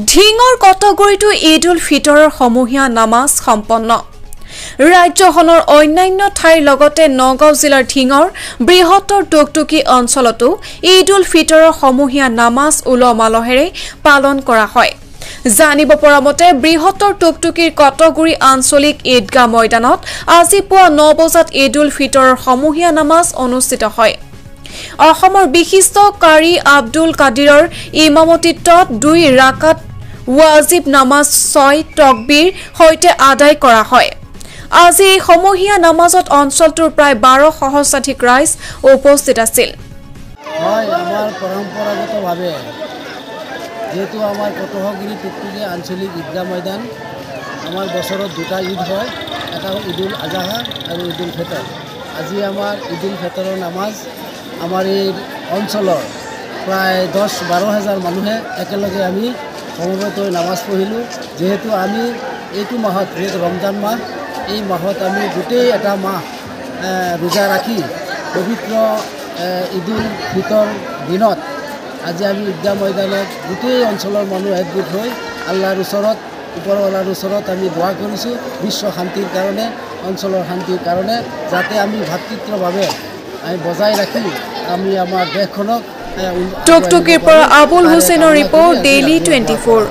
ঢিঙৰ কটগুৰিটো ঈদ উল ফিতৰৰ সমূহীয়া নামাজ সম্পন্ন ৰাজ্যখনৰ অন্যান্য ঠাইৰ লগতে নগাঁও জিলাৰ ঢিঙৰ বৃহত্তৰ টুকটুকি অঞ্চলতো ঈদ উল ফিতৰৰ সমূহীয়া নামাজ উলহ-মালহেৰে পালন কৰা হয়। জানিব পৰা মতে বৃহত্তৰ টুকটুকিৰ কটগুৰি আঞ্চলিক ঈদগাহ ময়দানত আজি পুৱা 9 বজাত ঈদ উল ফিতৰৰ সমূহীয়া নামাজ অনুষ্ঠিত হয়। অসমৰ বিশিষ্ট কাৰী আব্দুল কাদিৰৰ ইমামতিত্বত 2 ৰাকাত ৱাজিব নামাজ 6 তকবীৰ হৈতে আদায় কৰা হয়। আজি এই সমূহীয়া নামাজত অঞ্চলটোৰ প্ৰায় 12 সহস্ৰাধিক ৰাইজ উপস্থিত আছিল। হয়, আমাৰ পৰম্পৰাগতভাৱে যেহেতু আমাৰ কটগুৰি টুকটুকি আঞ্চলিক ঈদগাহ ময়দান আমাৰ বছৰত 2টা ঈদ হয়, এটা হ'ল ঈদ উল আজহা আৰু ঈদ উল ফিতৰ। আজি আমাৰ ঈদ উল ফিতৰৰ নামাজ আমাৰ এই অঞ্চলৰ প্ৰায় 10-12 হাজাৰ মানুহে একেলগে আমি সমবেত হৈ নামাজ পঢ়িলোঁ। যিহেতু আমি এইটো মাহত যিহেতু ৰমজান মাহ, এই মাহত আমি গোটেই এটা মাহ ৰোজা ৰাখি পবিত্ৰ ঈদ উল ফিতৰ দিনত আজি আমি ঈদগাহ ময়দানত গোটেই অঞ্চলৰ মানুহ একগোট হৈ আল্লাহৰ ওচৰত ওপৰৱালাৰ ওচৰত আমি দোৱা কৰিছোঁ বিশ্ব শান্তিৰ কাৰণে, অঞ্চলৰ শান্তিৰ কাৰণে, যাতে আমি ভাতৃত্বভাৱে আমি বজাই ৰাখি আমি আমাৰ দেশখনক টুকটুকিৰ পৰা আবুল হুছেইনৰ ৰিপৰ্ট ডেইলি 24।